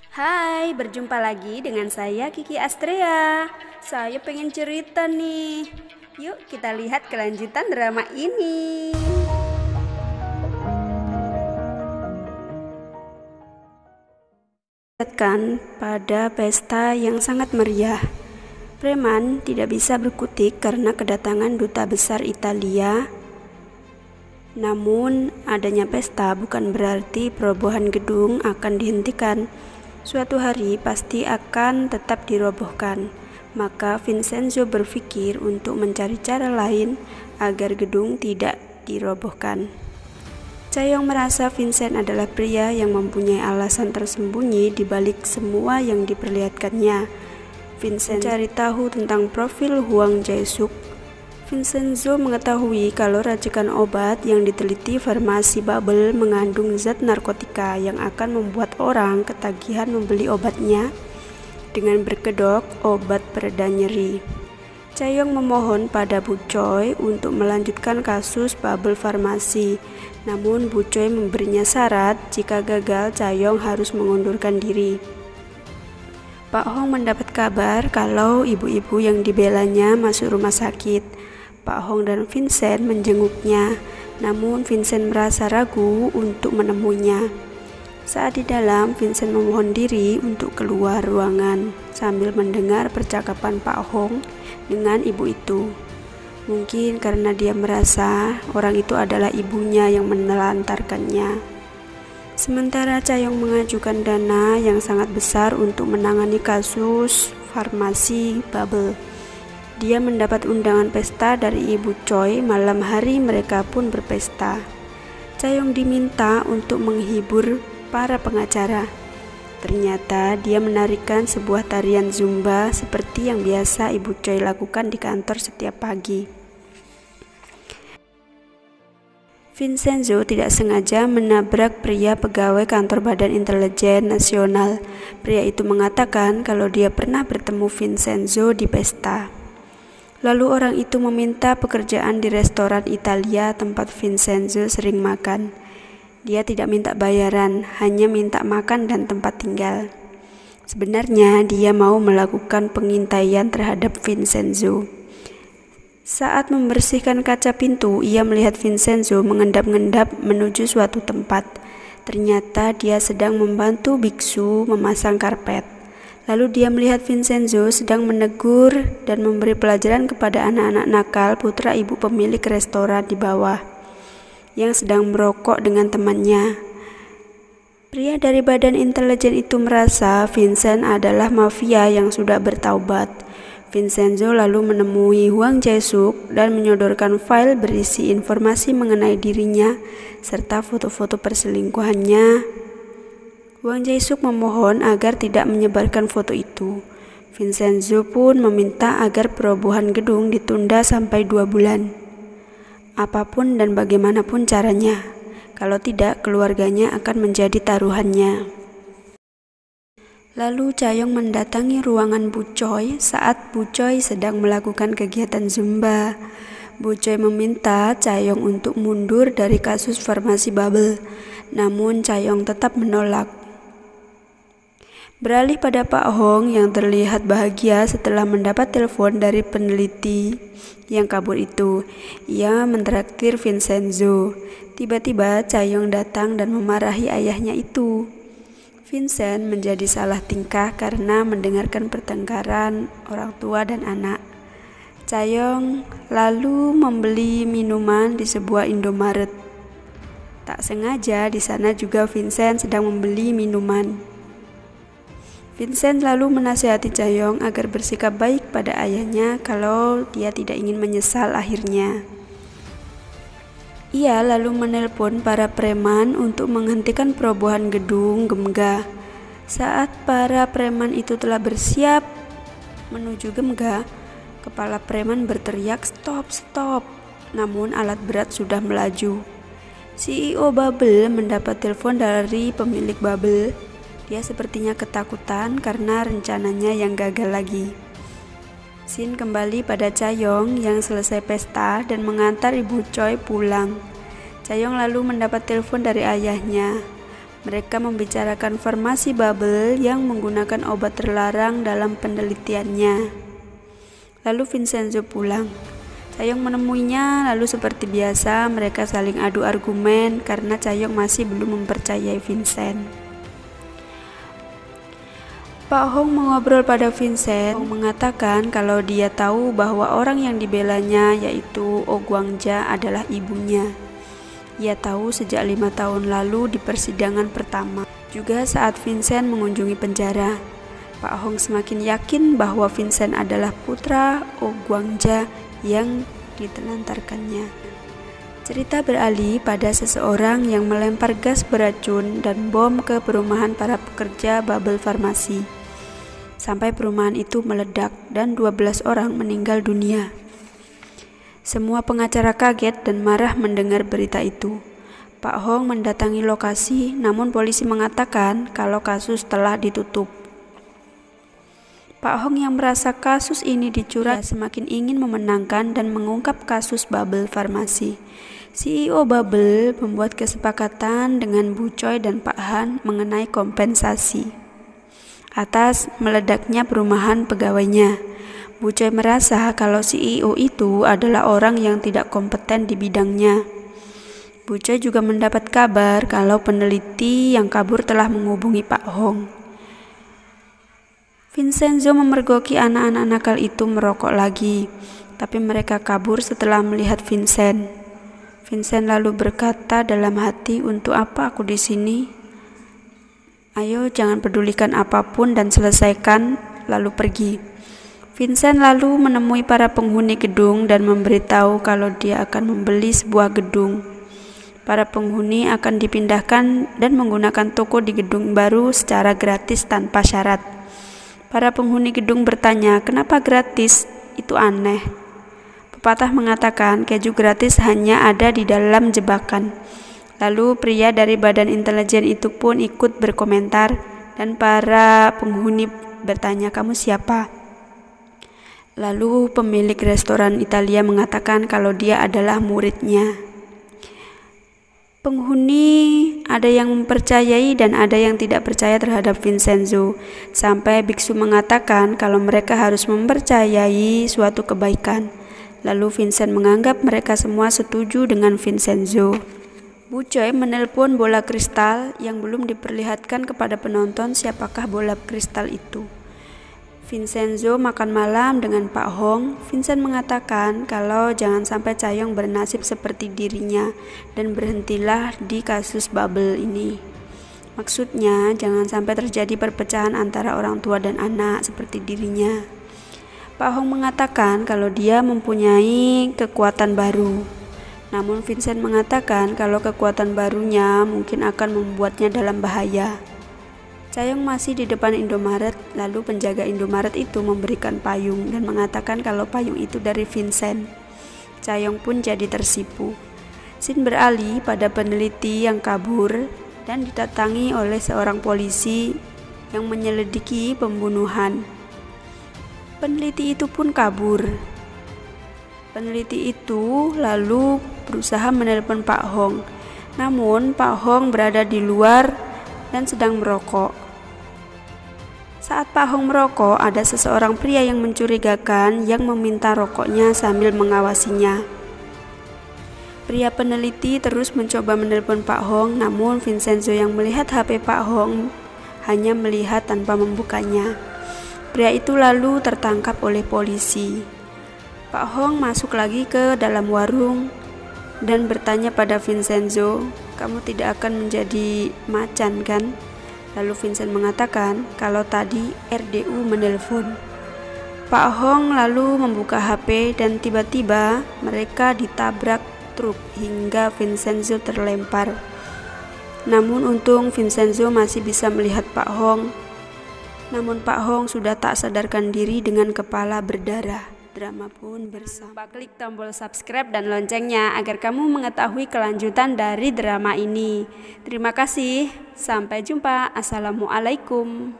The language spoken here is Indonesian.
Hai, berjumpa lagi dengan saya Kiki Astrea. Saya pengen cerita nih. Yuk kita lihat kelanjutan drama ini. Pada pesta yang sangat meriah, preman tidak bisa berkutik karena kedatangan duta besar Italia. Namun, adanya pesta bukan berarti perobohan gedung akan dihentikan. Suatu hari pasti akan tetap dirobohkan. Maka Vincenzo berpikir untuk mencari cara lain agar gedung tidak dirobohkan. Chaeyoung merasa Vincent adalah pria yang mempunyai alasan tersembunyi di balik semua yang diperlihatkannya. Vincent mencari tahu tentang profil Hwang Jae-suk. Vincenzo mengetahui kalau racikan obat yang diteliti farmasi Bubble mengandung zat narkotika yang akan membuat orang ketagihan membeli obatnya dengan berkedok obat pereda nyeri. Chaeyoung memohon pada Bu Choi untuk melanjutkan kasus Bubble Farmasi, namun Bu Choi memberinya syarat jika gagal Chaeyoung harus mengundurkan diri. Pak Hong mendapat kabar kalau ibu-ibu yang dibelanya masuk rumah sakit. Pak Hong dan Vincent menjenguknya, namun Vincent merasa ragu untuk menemuinya. Saat di dalam, Vincent memohon diri untuk keluar ruangan sambil mendengar percakapan Pak Hong dengan ibu itu. Mungkin karena dia merasa orang itu adalah ibunya yang menelantarkannya. Sementara Chaeyoung mengajukan dana yang sangat besar untuk menangani kasus farmasi Bubble. Dia mendapat undangan pesta dari Ibu Choi. Malam hari mereka pun berpesta. Chaeyoung diminta untuk menghibur para pengacara. Ternyata dia menarikan sebuah tarian Zumba seperti yang biasa Ibu Choi lakukan di kantor setiap pagi. Vincenzo tidak sengaja menabrak pria pegawai kantor Badan Intelijen Nasional. Pria itu mengatakan kalau dia pernah bertemu Vincenzo di pesta. Lalu orang itu meminta pekerjaan di restoran Italia tempat Vincenzo sering makan. Dia tidak minta bayaran, hanya minta makan dan tempat tinggal. Sebenarnya dia mau melakukan pengintaian terhadap Vincenzo. Saat membersihkan kaca pintu, ia melihat Vincenzo mengendap-endap menuju suatu tempat. Ternyata dia sedang membantu biksu memasang karpet. Lalu dia melihat Vincenzo sedang menegur dan memberi pelajaran kepada anak-anak nakal putra ibu pemilik restoran di bawah yang sedang merokok dengan temannya. Pria dari badan intelijen itu merasa Vincent adalah mafia yang sudah bertaubat. Vincenzo lalu menemui Hwang Jae-suk dan menyodorkan file berisi informasi mengenai dirinya serta foto-foto perselingkuhannya. Hwang Jae-suk memohon agar tidak menyebarkan foto itu. Vincenzo pun meminta agar perobohan gedung ditunda sampai 2 bulan. Apapun dan bagaimanapun caranya, kalau tidak keluarganya akan menjadi taruhannya. Lalu Chaeyoung mendatangi ruangan Bu Choi saat Bu Choi sedang melakukan kegiatan Zumba. Bu Choi meminta Chaeyoung untuk mundur dari kasus farmasi Bubble, namun Chaeyoung tetap menolak. Beralih pada Pak Hong yang terlihat bahagia setelah mendapat telepon dari peneliti yang kabur itu. Ia mentraktir Vincenzo. Tiba-tiba Chaeyoung datang dan memarahi ayahnya itu. Vincent menjadi salah tingkah karena mendengarkan pertengkaran orang tua dan anak. Chaeyoung lalu membeli minuman di sebuah Indomaret. Tak sengaja di sana juga Vincent sedang membeli minuman. Vincent lalu menasihati Chaeyoung agar bersikap baik pada ayahnya kalau dia tidak ingin menyesal akhirnya. Ia lalu menelpon para preman untuk menghentikan perobohan gedung Gemga. Saat para preman itu telah bersiap menuju Gemga, kepala preman berteriak "Stop, stop!" Namun alat berat sudah melaju. CEO Bubble mendapat telepon dari pemilik Bubble. Dia sepertinya ketakutan karena rencananya yang gagal lagi. Scene kembali pada Chaeyoung yang selesai pesta dan mengantar Ibu Choi pulang. Chaeyoung lalu mendapat telepon dari ayahnya. Mereka membicarakan farmasi bubble yang menggunakan obat terlarang dalam penelitiannya. Lalu Vincenzo pulang. Chayong menemuinya, lalu seperti biasa mereka saling adu argumen karena Chayong masih belum mempercayai Vincent. Pak Hong mengobrol pada Vincent. Hong mengatakan kalau dia tahu bahwa orang yang dibelanya yaitu Oh Guangja adalah ibunya. Ia tahu sejak 5 tahun lalu di persidangan pertama, juga saat Vincent mengunjungi penjara. Pak Hong semakin yakin bahwa Vincent adalah putra Oh Guangja yang ditelantarkannya. Cerita beralih pada seseorang yang melempar gas beracun dan bom ke perumahan para pekerja bubble farmasi. Sampai perumahan itu meledak dan 12 orang meninggal dunia. Semua pengacara kaget dan marah mendengar berita itu. Pak Hong mendatangi lokasi, namun polisi mengatakan kalau kasus telah ditutup. Pak Hong yang merasa kasus ini dicurang semakin ingin memenangkan dan mengungkap kasus bubble farmasi. CEO Bubble membuat kesepakatan dengan Bu Choi dan Pak Han mengenai kompensasi atas meledaknya perumahan pegawainya. Bu Choi merasa kalau CEO itu adalah orang yang tidak kompeten di bidangnya. Bu Choi juga mendapat kabar kalau peneliti yang kabur telah menghubungi Pak Hong. Vincenzo memergoki anak-anak nakal itu merokok lagi, tapi mereka kabur setelah melihat Vincent. Vincent lalu berkata dalam hati, "Untuk apa aku di sini? Ayo jangan pedulikan apapun dan selesaikan," lalu pergi. Vincent lalu menemui para penghuni gedung dan memberitahu kalau dia akan membeli sebuah gedung. Para penghuni akan dipindahkan dan menggunakan toko di gedung baru secara gratis tanpa syarat. Para penghuni gedung bertanya, "Kenapa gratis? Itu aneh." Pepatah mengatakan keju gratis hanya ada di dalam jebakan. Lalu pria dari badan intelijen itu pun ikut berkomentar dan para penghuni bertanya, "Kamu siapa?" Lalu pemilik restoran Italia mengatakan kalau dia adalah muridnya. Penghuni ada yang mempercayai dan ada yang tidak percaya terhadap Vincenzo, sampai biksu mengatakan kalau mereka harus mempercayai suatu kebaikan. Lalu Vincent menganggap mereka semua setuju dengan Vincenzo. Bu Choi menelpon bola kristal yang belum diperlihatkan kepada penonton siapakah bola kristal itu. Vincenzo makan malam dengan Pak Hong. Vincent mengatakan kalau jangan sampai Chayong bernasib seperti dirinya dan berhentilah di kasus bubble ini. Maksudnya jangan sampai terjadi perpecahan antara orang tua dan anak seperti dirinya. Pak Hong mengatakan kalau dia mempunyai kekuatan baru. Namun Vincent mengatakan kalau kekuatan barunya mungkin akan membuatnya dalam bahaya. Chayong masih di depan Indomaret, lalu penjaga Indomaret itu memberikan payung dan mengatakan kalau payung itu dari Vincent. Chayong pun jadi tersipu. Scene beralih pada peneliti yang kabur dan didatangi oleh seorang polisi yang menyelidiki pembunuhan. Peneliti itu pun kabur. Peneliti itu lalu berusaha menelpon Pak Hong. Namun Pak Hong berada di luar dan sedang merokok. Saat Pak Hong merokok, ada seseorang pria yang mencurigakan yang meminta rokoknya sambil mengawasinya. Pria peneliti terus mencoba menelpon Pak Hong, namun Vincenzo yang melihat HP Pak Hong hanya melihat tanpa membukanya. Pria itu lalu tertangkap oleh polisi. Pak Hong masuk lagi ke dalam warung dan bertanya pada Vincenzo, "Kamu tidak akan menjadi macan kan?" Lalu Vincent mengatakan kalau tadi RDU menelpon. Pak Hong lalu membuka HP dan tiba-tiba mereka ditabrak truk hingga Vincenzo terlempar. Namun untung Vincenzo masih bisa melihat Pak Hong. Namun Pak Hong sudah tak sadarkan diri dengan kepala berdarah. Drama pun bersama. Jangan lupa klik tombol subscribe dan loncengnya agar kamu mengetahui kelanjutan dari drama ini. Terima kasih. Sampai jumpa. Assalamualaikum.